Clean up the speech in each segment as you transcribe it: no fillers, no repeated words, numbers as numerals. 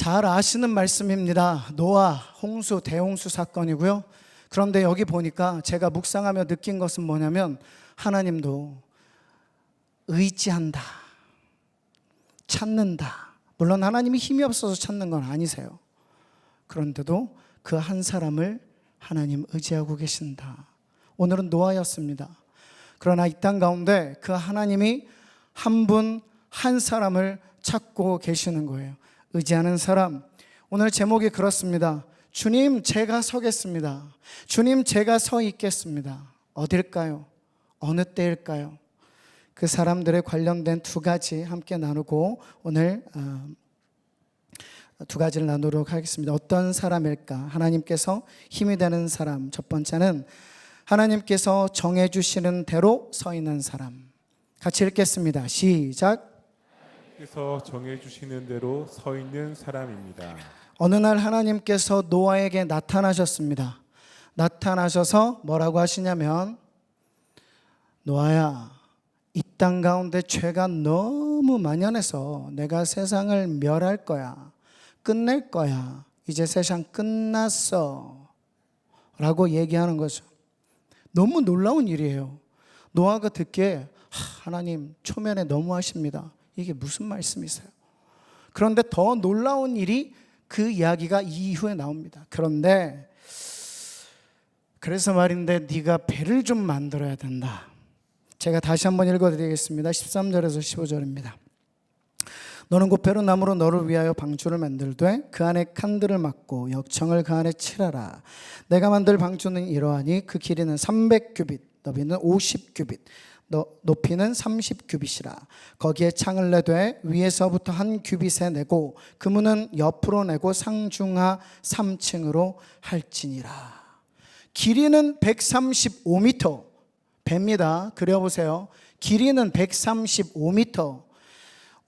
잘 아시는 말씀입니다. 노아 홍수 대홍수 사건이고요. 그런데 여기 보니까 제가 묵상하며 느낀 것은 뭐냐면 하나님도 의지한다, 찾는다. 물론 하나님이 힘이 없어서 찾는 건 아니세요. 그런데도 그 한 사람을 하나님 의지하고 계신다. 오늘은 노아였습니다. 그러나 이 땅 가운데 그 하나님이 한 분 한 사람을 찾고 계시는 거예요. 의지하는 사람. 오늘 제목이 그렇습니다. 주님, 제가 서겠습니다. 주님, 제가 서 있겠습니다. 어딜까요? 어느 때일까요? 그 사람들에 관련된 두 가지 함께 나누고 오늘 두 가지를 나누도록 하겠습니다. 어떤 사람일까? 하나님께서 힘이 되는 사람. 첫 번째는 하나님께서 정해주시는 대로 서 있는 사람. 같이 읽겠습니다. 시작. 하나님께서 정해주시는 대로 서 있는 사람입니다. 어느 날 하나님께서 노아에게 나타나셨습니다. 나타나셔서 뭐라고 하시냐면, 노아야, 이 땅 가운데 죄가 너무 만연해서 내가 세상을 멸할 거야. 끝낼 거야. 이제 세상 끝났어. 라고 얘기하는 거죠. 너무 놀라운 일이에요. 노아가 듣기에 하나님 초면에 너무하십니다. 이게 무슨 말씀이세요? 그런데 더 놀라운 일이 그 이야기가 이후에 나옵니다. 그런데 그래서 말인데 네가 배를 좀 만들어야 된다. 제가 다시 한번 읽어드리겠습니다. 13절에서 15절입니다. 너는 곧 베로나무로 너를 위하여 방주를 만들되 그 안에 칸들을 막고 역청을 그 안에 칠하라. 내가 만들 방주는 이러하니 그 길이는 300규빗, 너비는 50규빗, 높이는 30규빗이라. 거기에 창을 내되 위에서부터 한 규빗에 내고 그 문은 옆으로 내고 상중하 3층으로 할지니라. 길이는 135m, 배입니다. 그려보세요. 길이는 135m,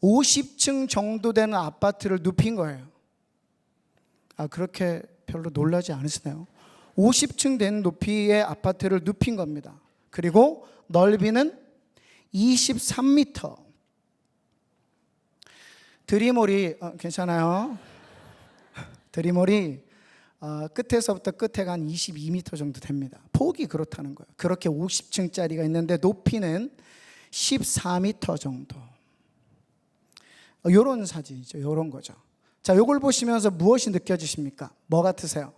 50층 정도 되는 아파트를 눕힌 거예요. 그렇게 별로 놀라지 않으시나요? 50층 된 높이의 아파트를 눕힌 겁니다. 그리고 넓이는 23m. 드리몰이 괜찮아요. 드리몰이 끝에서부터 끝에가 한 22m 정도 됩니다. 폭이 그렇다는 거예요. 그렇게 50층짜리가 있는데 높이는 14m 정도. 이런 사진이죠. 이런 거죠. 자, 이걸 보시면서 무엇이 느껴지십니까? 뭐 같으세요?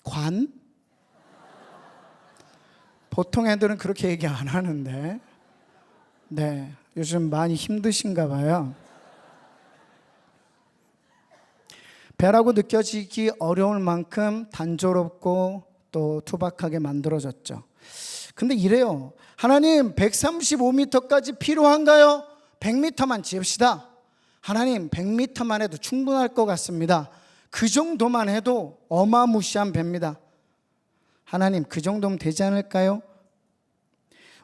관? 보통 애들은 그렇게 얘기 안 하는데, 네, 요즘 많이 힘드신가 봐요. 배라고 느껴지기 어려울 만큼 단조롭고 또 투박하게 만들어졌죠. 근데 이래요. 하나님, 135m까지 필요한가요? 100m만 지읍시다. 하나님, 100m만 해도 충분할 것 같습니다. 그 정도만 해도 어마무시한 배입니다. 하나님, 그 정도면 되지 않을까요?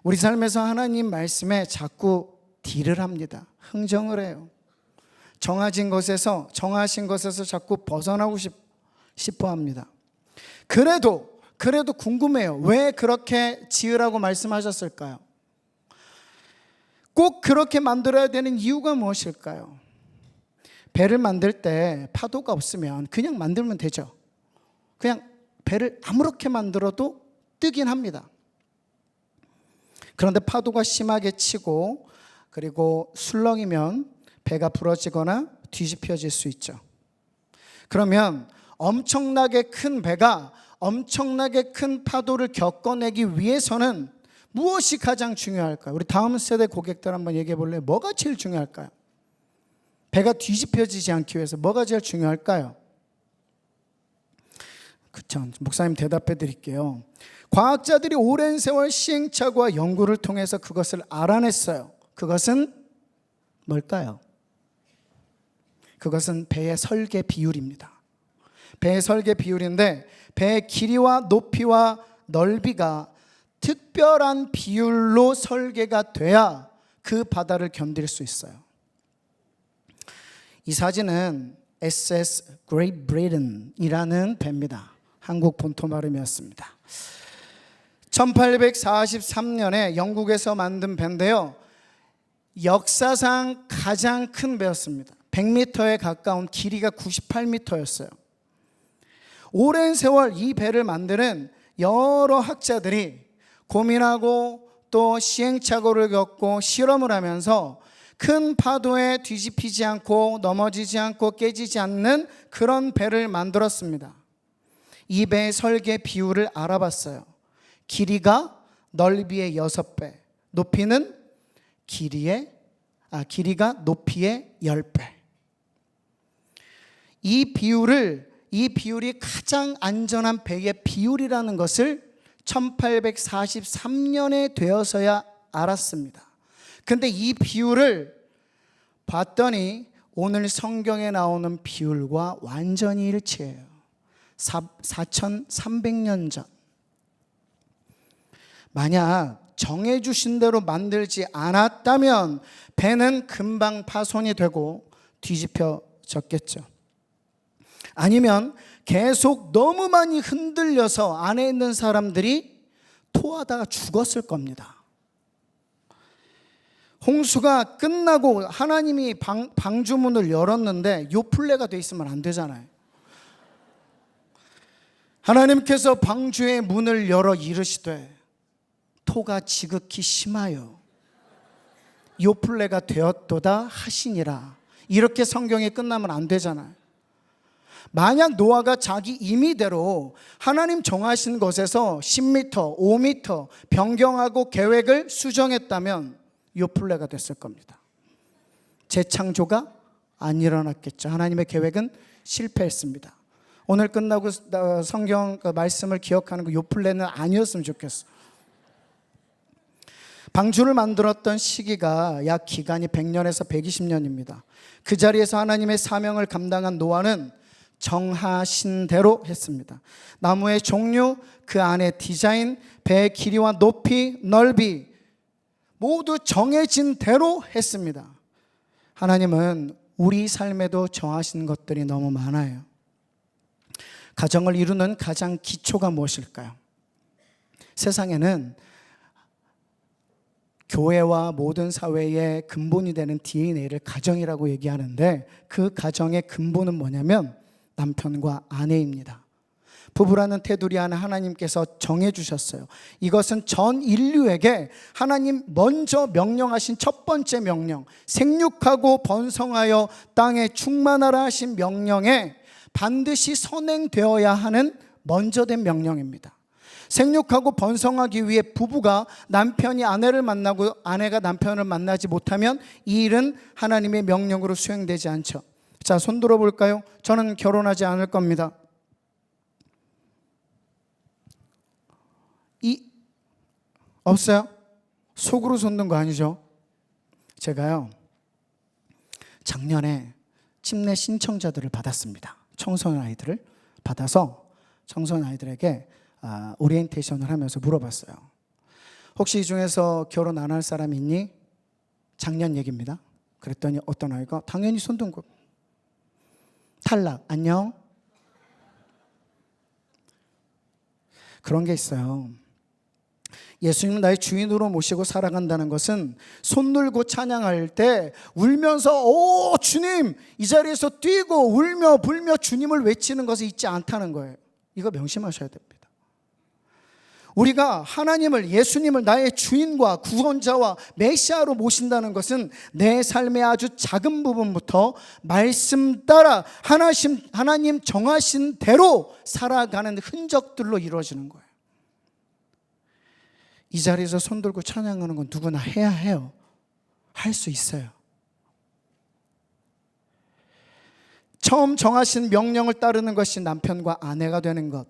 우리 삶에서 하나님 말씀에 자꾸 딜을 합니다. 흥정을 해요. 정하신 것에서 자꾸 벗어나고 싶어 합니다. 그래도 궁금해요. 왜 그렇게 지으라고 말씀하셨을까요? 꼭 그렇게 만들어야 되는 이유가 무엇일까요? 배를 만들 때 파도가 없으면 그냥 만들면 되죠. 그냥 배를 아무렇게 만들어도 뜨긴 합니다. 그런데 파도가 심하게 치고 그리고 술렁이면 배가 부러지거나 뒤집혀질 수 있죠. 그러면 엄청나게 큰 배가 엄청나게 큰 파도를 겪어내기 위해서는 무엇이 가장 중요할까요? 우리 다음 세대 고객들 한번 얘기해 볼래요? 뭐가 제일 중요할까요? 배가 뒤집혀지지 않기 위해서 뭐가 제일 중요할까요? 그쵸, 목사님 대답해 드릴게요. 과학자들이 오랜 세월 시행착오와 연구를 통해서 그것을 알아냈어요. 그것은 뭘까요? 그것은 배의 설계 비율입니다. 배의 설계 비율인데 배의 길이와 높이와 넓이가 특별한 비율로 설계가 돼야 그 바다를 견딜 수 있어요. 이 사진은 SS Great Britain이라는 배입니다. 한국 본토 발음이었습니다. 1843년에 영국에서 만든 배인데요, 역사상 가장 큰 배였습니다. 100m에 가까운 길이가 98m였어요. 오랜 세월 이 배를 만드는 여러 학자들이 고민하고 또 시행착오를 겪고 실험을 하면서 큰 파도에 뒤집히지 않고 넘어지지 않고 깨지지 않는 그런 배를 만들었습니다. 이 배의 설계 비율을 알아봤어요. 길이가 넓이의 6배, 길이가 높이의 10배. 이 비율이 가장 안전한 배의 비율이라는 것을 1843년에 되어서야 알았습니다. 근데 이 비율을 봤더니 오늘 성경에 나오는 비율과 완전히 일치해요. 4300년 전. 만약 정해주신 대로 만들지 않았다면 배는 금방 파손이 되고 뒤집혀졌겠죠. 아니면 계속 너무 많이 흔들려서 안에 있는 사람들이 토하다가 죽었을 겁니다. 홍수가 끝나고 하나님이 방주문을 열었는데 요플레가 돼 있으면 안 되잖아요. 하나님께서 방주의 문을 열어 이르시되 토가 지극히 심하여 요플레가 되었도다 하시니라. 이렇게 성경이 끝나면 안 되잖아요. 만약 노아가 자기 임의대로 하나님 정하신 것에서 10m, 5m 변경하고 계획을 수정했다면 요플레가 됐을 겁니다. 재창조가 안 일어났겠죠. 하나님의 계획은 실패했습니다. 오늘 끝나고 성경 말씀을 기억하는 그 요플레는 아니었으면 좋겠어. 방주를 만들었던 시기가 약 기간이 100년에서 120년입니다. 그 자리에서 하나님의 사명을 감당한 노아는 정하신 대로 했습니다. 나무의 종류, 그 안에 디자인, 배의 길이와 높이, 넓이 모두 정해진 대로 했습니다. 하나님은 우리 삶에도 정하신 것들이 너무 많아요. 가정을 이루는 가장 기초가 무엇일까요? 세상에는 교회와 모든 사회의 근본이 되는 DNA를 가정이라고 얘기하는데 그 가정의 근본은 뭐냐면 남편과 아내입니다. 부부라는 테두리 안에 하나님께서 정해주셨어요. 이것은 전 인류에게 하나님 먼저 명령하신 첫 번째 명령, 생육하고 번성하여 땅에 충만하라 하신 명령에 반드시 선행되어야 하는 먼저 된 명령입니다. 생육하고 번성하기 위해 부부가 남편이 아내를 만나고 아내가 남편을 만나지 못하면 이 일은 하나님의 명령으로 수행되지 않죠. 자, 손 들어볼까요? 저는 결혼하지 않을 겁니다. 없어요? 속으로 솟는 거 아니죠? 제가요 작년에 침례 신청자들을 받았습니다. 청소년 아이들을 받아서 청소년 아이들에게 오리엔테이션을 하면서 물어봤어요. 혹시 이 중에서 결혼 안 할 사람 있니? 작년 얘기입니다. 그랬더니 어떤 아이가 당연히 손 든 거. 탈락. 안녕. 그런 게 있어요. 예수님을 나의 주인으로 모시고 살아간다는 것은 손 들고 찬양할 때 울면서 오 주님 이 자리에서 뛰고 울며 불며 주님을 외치는 것을 잊지 않다는 거예요. 이거 명심하셔야 됩니다. 우리가 하나님을 예수님을 나의 주인과 구원자와 메시아로 모신다는 것은 내 삶의 아주 작은 부분부터 말씀 따라 하나님 정하신 대로 살아가는 흔적들로 이루어지는 거예요. 이 자리에서 손 들고 찬양하는 건 누구나 해야 해요. 할 수 있어요. 처음 정하신 명령을 따르는 것이 남편과 아내가 되는 것.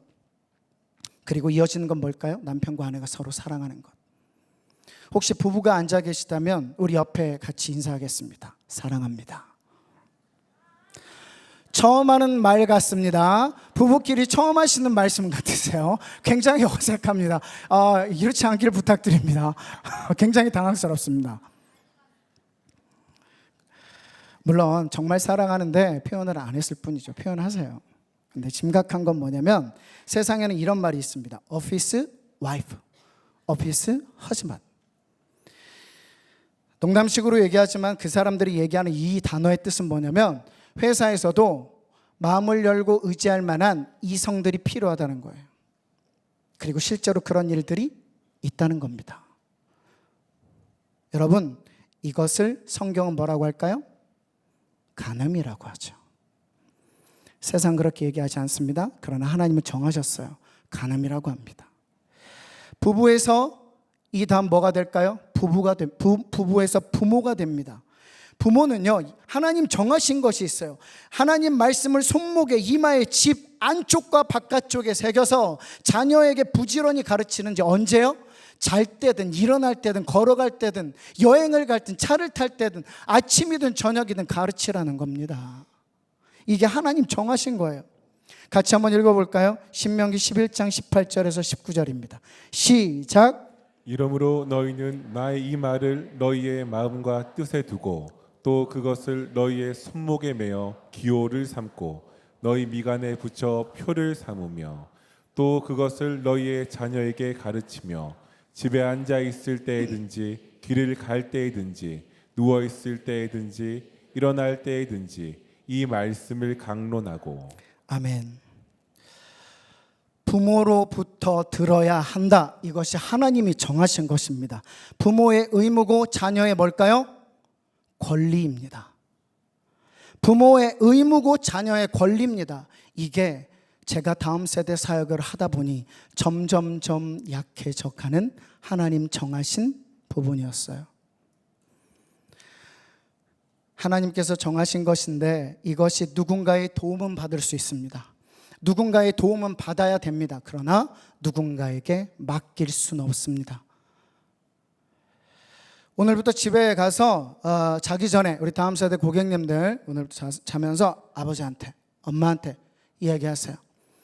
그리고 이어지는 건 뭘까요? 남편과 아내가 서로 사랑하는 것. 혹시 부부가 앉아 계시다면 우리 옆에 같이 인사하겠습니다. 사랑합니다. 처음 하는 말 같습니다. 부부끼리 처음 하시는 말씀 같으세요. 굉장히 어색합니다. 이렇지 않기를 부탁드립니다. 굉장히 당황스럽습니다. 물론 정말 사랑하는데 표현을 안 했을 뿐이죠. 표현하세요. 근데 심각한 건 뭐냐면 세상에는 이런 말이 있습니다. 오피스 와이프, 오피스 허즈만. 농담식으로 얘기하지만 그 사람들이 얘기하는 이 단어의 뜻은 뭐냐면 회사에서도 마음을 열고 의지할 만한 이성들이 필요하다는 거예요. 그리고 실제로 그런 일들이 있다는 겁니다. 여러분, 이것을 성경은 뭐라고 할까요? 간음이라고 하죠. 세상 그렇게 얘기하지 않습니다. 그러나 하나님은 정하셨어요. 간음이라고 합니다. 부부에서 이 다음 뭐가 될까요? 부부에서 부모가 됩니다. 부모는요, 하나님 정하신 것이 있어요. 하나님 말씀을 손목에, 이마에, 집 안쪽과 바깥쪽에 새겨서 자녀에게 부지런히 가르치는지 언제요? 잘 때든 일어날 때든 걸어갈 때든 여행을 갈 때든 차를 탈 때든 아침이든 저녁이든 가르치라는 겁니다. 이게 하나님 정하신 거예요. 같이 한번 읽어볼까요? 신명기 11장 18절에서 19절입니다. 시작. 이러므로 너희는 나의 이 말을 너희의 마음과 뜻에 두고 또 그것을 너희의 손목에 매어 기호를 삼고 너희 미간에 붙여 표를 삼으며 또 그것을 너희의 자녀에게 가르치며 집에 앉아 있을 때에든지 길을 갈 때에든지 누워 있을 때에든지 일어날 때에든지 이 말씀을 강론하고. 아멘. 부모로부터 들어야 한다. 이것이 하나님이 정하신 것입니다. 부모의 의무고 자녀의 뭘까요? 권리입니다. 부모의 의무고 자녀의 권리입니다. 이게 제가 다음 세대 사역을 하다 보니 점점점 약해져 가는 하나님 정하신 부분이었어요. 하나님께서 정하신 것인데 이것이 누군가의 도움은 받을 수 있습니다. 누군가의 도움은 받아야 됩니다. 그러나 누군가에게 맡길 수는 없습니다. 오늘부터 집에 가서 자기 전에 우리 다음 세대 고객님들 오늘부터 자면서 아버지한테, 엄마한테 이야기하세요.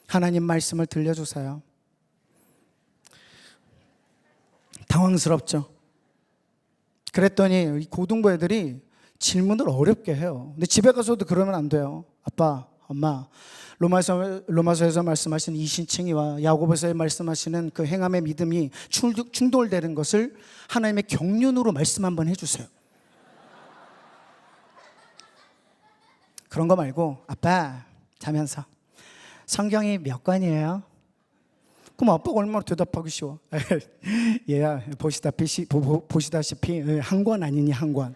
하나님 말씀을 들려주세요. 당황스럽죠? 그랬더니 이 고등부 애들이 질문을 어렵게 해요. 근데 집에 가서도 그러면 안 돼요. 아빠, 엄마, 로마서에서 말씀하신 이신칭이와 야고보서에 말씀하시는 그 행함의 믿음이 충돌되는 것을 하나님의 경륜으로 말씀 한번 해주세요. 그런 거 말고 아빠 자면서 성경이 몇 권이에요? 그럼 아빠가 얼마나 대답하기 쉬워. 얘야 보시다시피 한 권 아니니 한 권.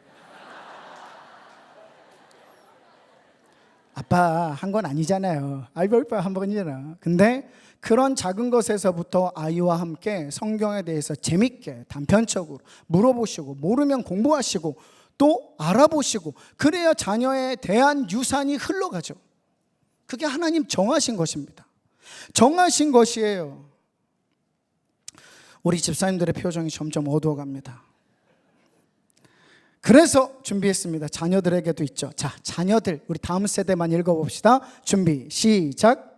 아빠 한 건 아니잖아요. 아이고 한 번이잖아. 근데 그런 작은 것에서부터 아이와 함께 성경에 대해서 재밌게 단편적으로 물어보시고 모르면 공부하시고 또 알아보시고 그래야 자녀에 대한 유산이 흘러가죠. 그게 하나님 정하신 것입니다. 정하신 것이에요. 우리 집사님들의 표정이 점점 어두워갑니다. 그래서 준비했습니다. 자녀들에게도 있죠. 자, 자녀들 우리 다음 세대만 읽어봅시다. 준비 시작.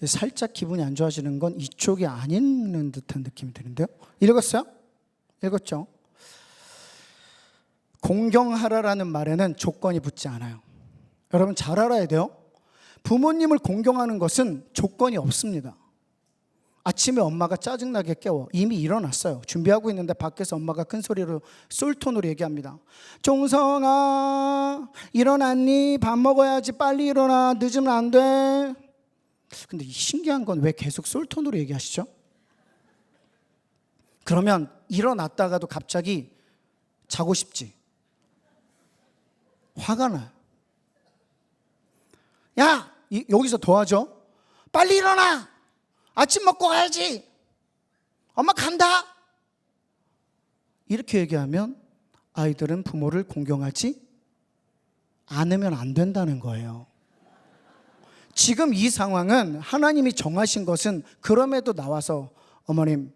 살짝 기분이 안 좋아지는 건 이쪽이 아닌 듯한 느낌이 드는데요. 읽었어요? 읽었죠? 공경하라라는 말에는 조건이 붙지 않아요. 여러분 잘 알아야 돼요. 부모님을 공경하는 것은 조건이 없습니다. 아침에 엄마가 짜증나게 깨워 이미 일어났어요. 준비하고 있는데 밖에서 엄마가 큰 소리로 솔톤으로 얘기합니다. 종성아 일어났니? 밥 먹어야지. 빨리 일어나. 늦으면 안 돼. 근데 신기한 건 왜 계속 솔톤으로 얘기하시죠? 그러면 일어났다가도 갑자기 자고 싶지. 화가 나요. 야, 여기서 도와줘. 빨리 일어나. 아침 먹고 가야지. 엄마 간다. 이렇게 얘기하면 아이들은 부모를 공경하지 않으면 안 된다는 거예요. 지금 이 상황은 하나님이 정하신 것은 그럼에도 나와서 어머님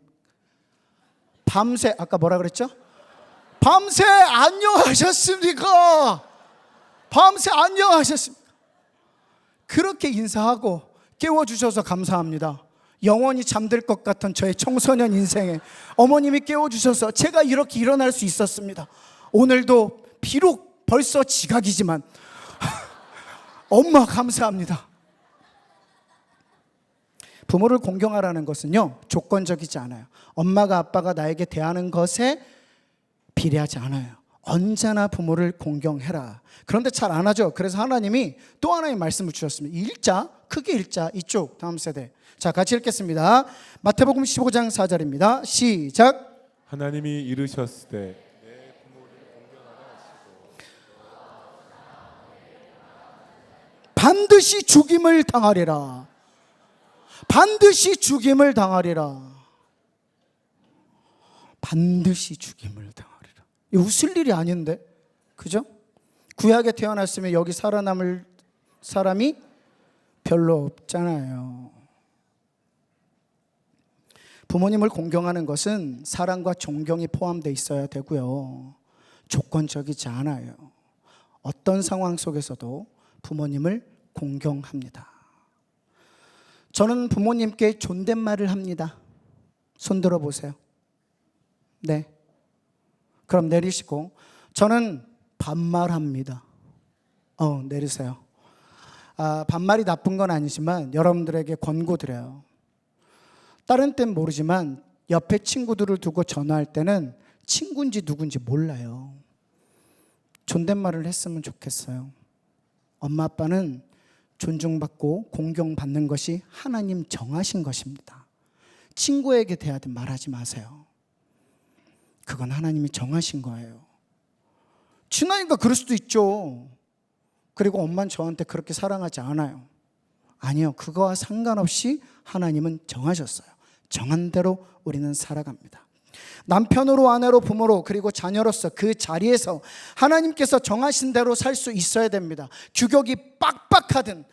밤새 아까 뭐라 그랬죠? 밤새 안녕하셨습니까? 밤새 안녕하셨습니까? 그렇게 인사하고 깨워주셔서 감사합니다. 영원히 잠들 것 같은 저의 청소년 인생에 어머님이 깨워주셔서 제가 이렇게 일어날 수 있었습니다. 오늘도 비록 벌써 지각이지만 엄마 감사합니다. 부모를 공경하라는 것은요, 조건적이지 않아요. 엄마가 아빠가 나에게 대하는 것에 비례하지 않아요. 언제나 부모를 공경해라. 그런데 잘 안 하죠. 그래서 하나님이 또 하나의 말씀을 주셨습니다. 읽자, 크게 읽자. 이쪽 다음 세대. 자, 같이 읽겠습니다. 마태복음 15장 4절입니다. 시작. 하나님이 이르셨을 때 반드시 죽임을 당하리라. 반드시 죽임을 당하리라. 반드시 죽임을 당하리라. 이거 웃을 일이 아닌데, 그죠? 구약에 태어났으면 여기 살아남을 사람이 별로 없잖아요. 부모님을 공경하는 것은 사랑과 존경이 포함되어 있어야 되고요, 조건적이지 않아요. 어떤 상황 속에서도 부모님을 공경합니다. 저는 부모님께 존댓말을 합니다. 손 들어 보세요. 네. 그럼 내리시고, 저는 반말합니다. 내리세요. 반말이 나쁜 건 아니지만 여러분들에게 권고드려요. 다른 땐 모르지만 옆에 친구들을 두고 전화할 때는 친구인지 누군지 몰라요. 존댓말을 했으면 좋겠어요. 엄마 아빠는 존중받고 공경받는 것이 하나님 정하신 것입니다. 친구에게 대하든 말하지 마세요. 그건 하나님이 정하신 거예요. 친하니까 그럴 수도 있죠. 그리고 엄마는 저한테 그렇게 사랑하지 않아요. 아니요, 그거와 상관없이 하나님은 정하셨어요. 정한 대로 우리는 살아갑니다. 남편으로, 아내로, 부모로, 그리고 자녀로서 그 자리에서 하나님께서 정하신 대로 살 수 있어야 됩니다. 규격이 빡빡하든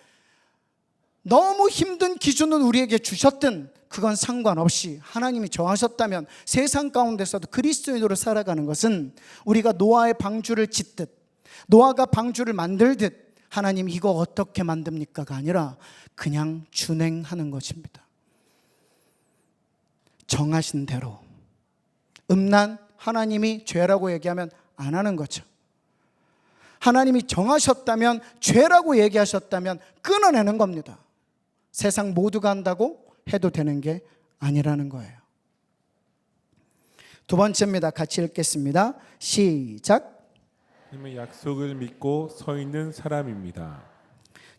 너무 힘든 기준을 우리에게 주셨든 그건 상관없이 하나님이 정하셨다면 세상 가운데서도 그리스도인으로 살아가는 것은 우리가 노아의 방주를 짓듯, 노아가 방주를 만들듯 하나님 이거 어떻게 만듭니까가 아니라 그냥 준행하는 것입니다. 정하신 대로. 음란, 하나님이 죄라고 얘기하면 안 하는 거죠. 하나님이 정하셨다면, 죄라고 얘기하셨다면 끊어내는 겁니다. 세상 모두가 한다고 해도 되는 게 아니라는 거예요. 두 번째입니다. 같이 읽겠습니다. 시작. 하나님의 약속을 믿고 서 있는 사람입니다.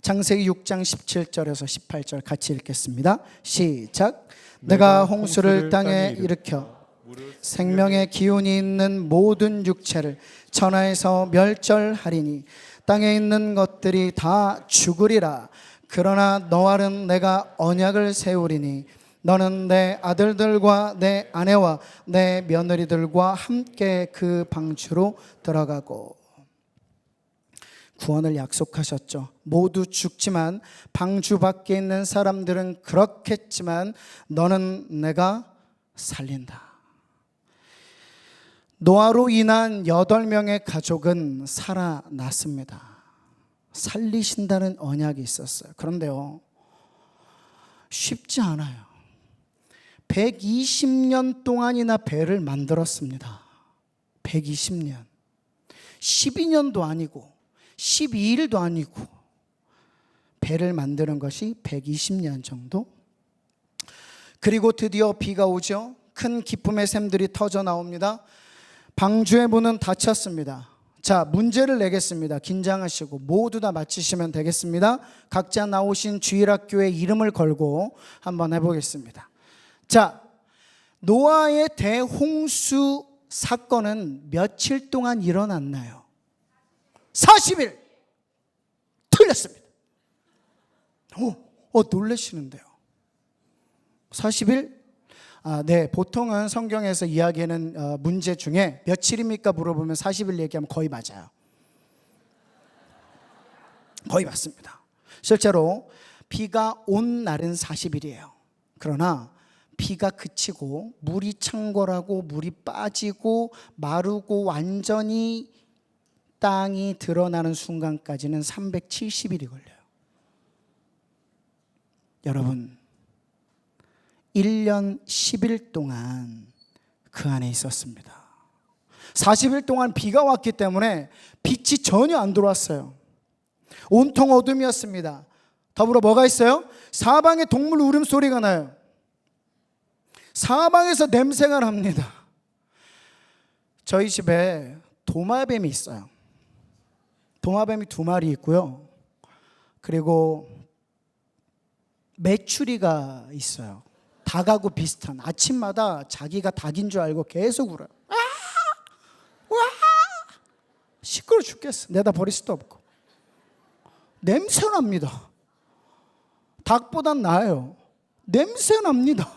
창세기 6장 17절에서 18절 같이 읽겠습니다. 시작. 내가 홍수를 땅에 일으켜 생명의 기운이 있는 모든 육체를 천하에서 멸절하리니 땅에 있는 것들이 다 죽으리라. 그러나 너와는 내가 언약을 세우리니 너는 내 아들들과 내 아내와 내 며느리들과 함께 그 방주로 들어가고. 구원을 약속하셨죠. 모두 죽지만 방주 밖에 있는 사람들은 그렇겠지만 너는 내가 살린다. 노아로 인한 8명의 가족은 살아났습니다. 살리신다는 언약이 있었어요. 그런데요, 쉽지 않아요. 120년 동안이나 배를 만들었습니다. 120년. 12년도 아니고 12일도 아니고 배를 만드는 것이 120년 정도. 그리고 드디어 비가 오죠. 큰 기쁨의 샘들이 터져 나옵니다. 방주의 문은 닫혔습니다. 자, 문제를 내겠습니다. 긴장하시고 모두 다 맞히시면 되겠습니다. 각자 나오신 주일학교의 이름을 걸고 한번 해보겠습니다. 자, 노아의 대홍수 사건은 며칠 동안 일어났나요? 40일. 틀렸습니다. 놀라시는데요. 40일? 네, 보통은 성경에서 이야기하는 문제 중에 며칠입니까 물어보면 40일 얘기하면 거의 맞아요. 거의 맞습니다. 실제로 비가 온 날은 40일이에요. 그러나 비가 그치고 물이 창궐하고 물이 빠지고 마르고 완전히 땅이 드러나는 순간까지는 370일이 걸려요. 여러분, 1년 10일 동안 그 안에 있었습니다. 40일 동안 비가 왔기 때문에 빛이 전혀 안 들어왔어요. 온통 어둠이었습니다. 더불어 뭐가 있어요? 사방에 동물 울음소리가 나요. 사방에서 냄새가 납니다. 저희 집에 도마뱀이 있어요. 도마뱀이 2마리 있고요. 그리고 메추리가 있어요. 닭하고 비슷한. 아침마다 자기가 닭인 줄 알고 계속 울어요. 와! 시끄러워 죽겠어. 내다 버릴 수도 없고. 냄새 납니다. 닭보단 나아요. 냄새 납니다.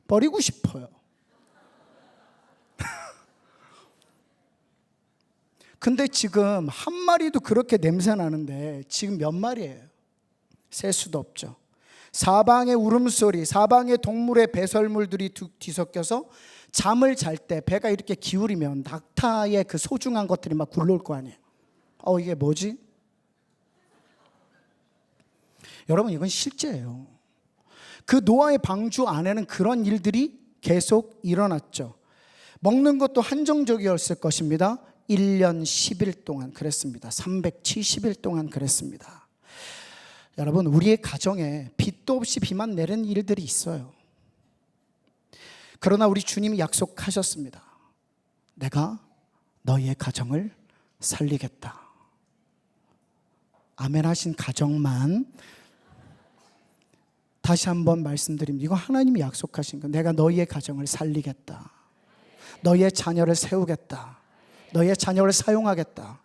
버리고 싶어요. 근데 지금 한 마리도 그렇게 냄새 나는데 지금 몇 마리예요? 셀 수도 없죠. 사방의 울음소리, 사방의 동물의 배설물들이 뒤섞여서 잠을 잘 때 배가 이렇게 기울이면 낙타의 그 소중한 것들이 막 굴러올 거 아니에요. 이게 뭐지? 여러분, 이건 실제예요. 그 노아의 방주 안에는 그런 일들이 계속 일어났죠. 먹는 것도 한정적이었을 것입니다. 1년 10일 동안 그랬습니다. 370일 동안 그랬습니다. 여러분, 우리의 가정에 빛도 없이 비만 내리는 일들이 있어요. 그러나 우리 주님이 약속하셨습니다. 내가 너희의 가정을 살리겠다. 아멘 하신 가정만 다시 한번 말씀드립니다. 이거 하나님이 약속하신 거. 내가 너희의 가정을 살리겠다. 너희의 자녀를 세우겠다. 너희의 자녀를 사용하겠다.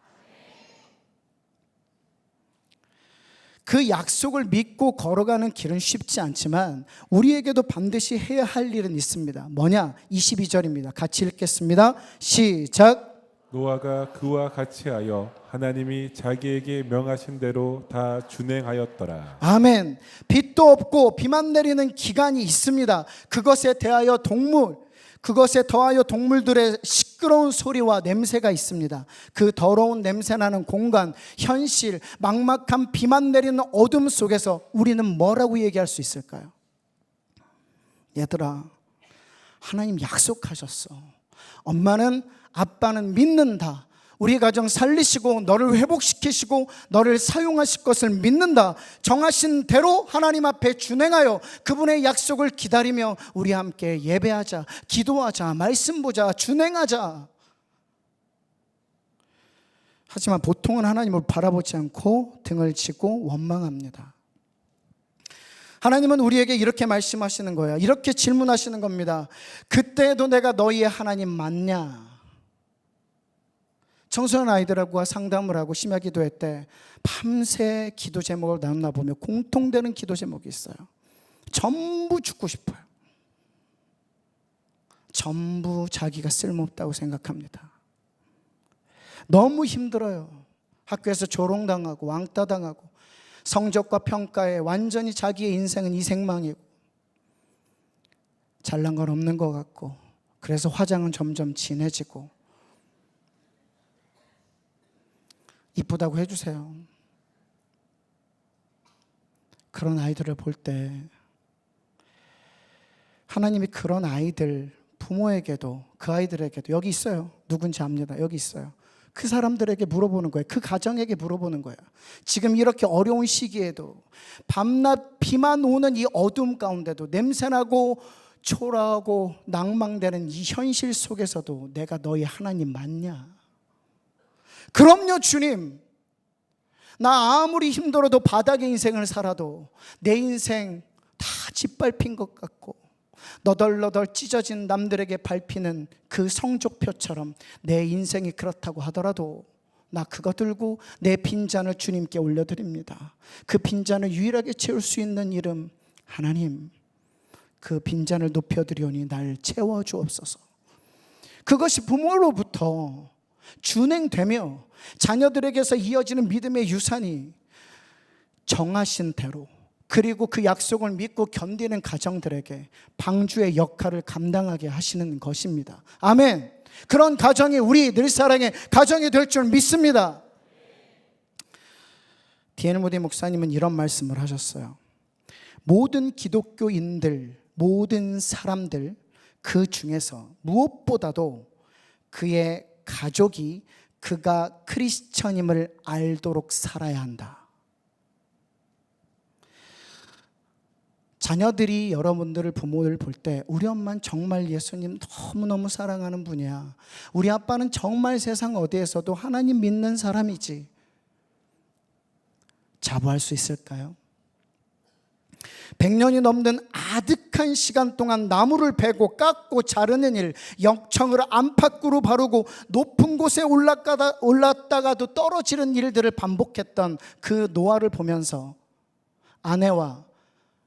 그 약속을 믿고 걸어가는 길은 쉽지 않지만 우리에게도 반드시 해야 할 일은 있습니다. 뭐냐? 22절입니다. 같이 읽겠습니다. 시작. 노아가 그와 같이 하여 하나님이 자기에게 명하신 대로 다 준행하였더라. 아멘. 빛도 없고 비만 내리는 기간이 있습니다. 그것에 더하여 동물들의 시끄러운 소리와 냄새가 있습니다. 그 더러운 냄새나는 공간, 현실, 막막한 비만 내리는 어둠 속에서 우리는 뭐라고 얘기할 수 있을까요? 얘들아, 하나님 약속하셨어. 엄마는 아빠는 믿는다. 우리 가정 살리시고 너를 회복시키시고 너를 사용하실 것을 믿는다. 정하신 대로 하나님 앞에 준행하여 그분의 약속을 기다리며 우리 함께 예배하자, 기도하자, 말씀 보자, 준행하자. 하지만 보통은 하나님을 바라보지 않고 등을 치고 원망합니다. 하나님은 우리에게 이렇게 말씀하시는 거예요. 이렇게 질문하시는 겁니다. 그때도 내가 너희의 하나님 맞냐? 청소년 아이들하고 상담을 하고 심야 기도회 때 밤새 기도 제목을 나누나 보면 공통되는 기도 제목이 있어요. 전부 죽고 싶어요. 전부 자기가 쓸모없다고 생각합니다. 너무 힘들어요. 학교에서 조롱당하고 왕따당하고 성적과 평가에 완전히 자기의 인생은 이생망이고 잘난 건 없는 것 같고 그래서 화장은 점점 진해지고 이쁘다고 해주세요. 그런 아이들을 볼 때 하나님이 그런 아이들 부모에게도 그 아이들에게도 여기 있어요. 누군지 압니다. 여기 있어요. 그 사람들에게 물어보는 거예요. 그 가정에게 물어보는 거예요. 지금 이렇게 어려운 시기에도 밤낮 비만 오는 이 어둠 가운데도 냄새나고 초라하고 낭망되는 이 현실 속에서도 내가 너희 하나님 맞냐? 그럼요, 주님. 나 아무리 힘들어도 바닥의 인생을 살아도 내 인생 다 짓밟힌 것 같고 너덜너덜 찢어진 남들에게 밟히는 그 성적표처럼 내 인생이 그렇다고 하더라도 나 그거 들고 내 빈잔을 주님께 올려드립니다. 그 빈잔을 유일하게 채울 수 있는 이름 하나님, 그 빈잔을 높여드리오니 날 채워주옵소서. 그것이 부모로부터 준행되며 자녀들에게서 이어지는 믿음의 유산이 정하신 대로 그리고 그 약속을 믿고 견디는 가정들에게 방주의 역할을 감당하게 하시는 것입니다. 아멘. 그런 가정이 우리 늘사랑의 가정이 될 줄 믿습니다. D.L. 모디 목사님은 이런 말씀을 하셨어요. 모든 기독교인들, 모든 사람들 그 중에서 무엇보다도 그의 가족이 그가 크리스천임을 알도록 살아야 한다. 자녀들이 여러분들을 부모를 볼 때 우리 엄마는 정말 예수님 너무너무 사랑하는 분이야. 우리 아빠는 정말 세상 어디에서도 하나님 믿는 사람이지. 자부할 수 있을까요? 100년이 넘는 아득한 시간 동안 나무를 베고 깎고 자르는 일, 역청을 안팎으로 바르고 높은 곳에 올랐다가도 떨어지는 일들을 반복했던 그 노아를 보면서 아내와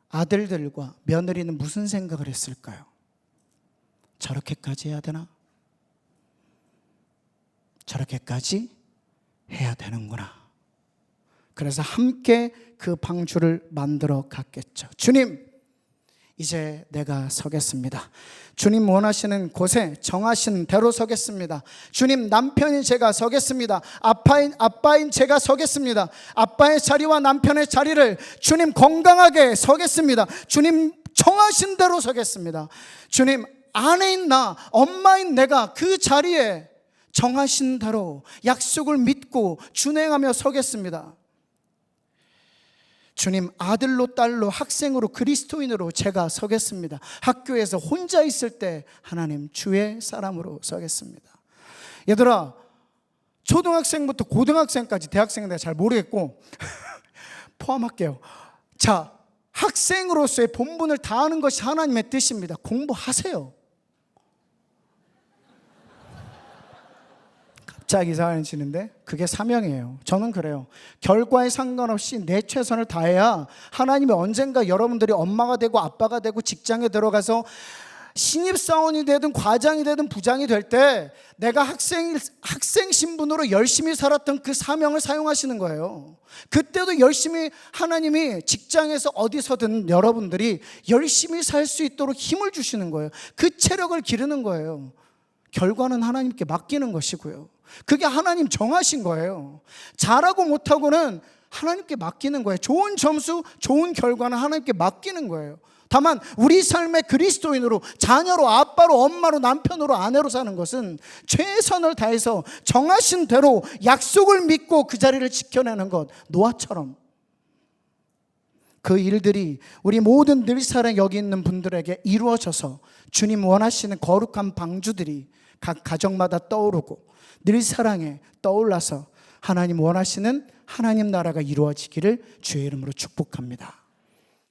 아들들과 며느리는 무슨 생각을 했을까요? 저렇게까지 해야 되나? 저렇게까지 해야 되는구나. 그래서 함께 그 방주를 만들어 갔겠죠. 주님, 이제 내가 서겠습니다. 주님 원하시는 곳에 정하신 대로 서겠습니다. 주님, 남편인 제가 서겠습니다. 아빠인 제가 서겠습니다. 아빠의 자리와 남편의 자리를 주님 건강하게 서겠습니다. 주님 정하신 대로 서겠습니다. 주님, 아내인 나, 엄마인 내가 그 자리에 정하신 대로 약속을 믿고 준행하며 서겠습니다. 주님, 아들로 딸로 학생으로 그리스도인으로 제가 서겠습니다. 학교에서 혼자 있을 때 하나님 주의 사람으로 서겠습니다. 얘들아, 초등학생부터 고등학생까지, 대학생은 내가 잘 모르겠고 포함할게요. 자, 학생으로서의 본분을 다하는 것이 하나님의 뜻입니다. 공부하세요. 갑자기 이상해지는데 그게 사명이에요. 저는 그래요. 결과에 상관없이 내 최선을 다해야 하나님이 언젠가 여러분들이 엄마가 되고 아빠가 되고 직장에 들어가서 신입사원이 되든 과장이 되든 부장이 될 때 내가 학생 신분으로 열심히 살았던 그 사명을 사용하시는 거예요. 그때도 열심히 하나님이 직장에서 어디서든 여러분들이 열심히 살 수 있도록 힘을 주시는 거예요. 그 체력을 기르는 거예요. 결과는 하나님께 맡기는 것이고요. 그게 하나님 정하신 거예요. 잘하고 못하고는 하나님께 맡기는 거예요. 좋은 점수, 좋은 결과는 하나님께 맡기는 거예요. 다만 우리 삶의 그리스도인으로, 자녀로, 아빠로, 엄마로, 남편으로, 아내로 사는 것은 최선을 다해서 정하신 대로 약속을 믿고 그 자리를 지켜내는 것, 노아처럼. 그 일들이 우리 모든 늘사랑 여기 있는 분들에게 이루어져서 주님 원하시는 거룩한 방주들이 각 가정마다 떠오르고 늘사랑에 떠올라서 하나님 원하시는 하나님 나라가 이루어지기를 주의 이름으로 축복합니다.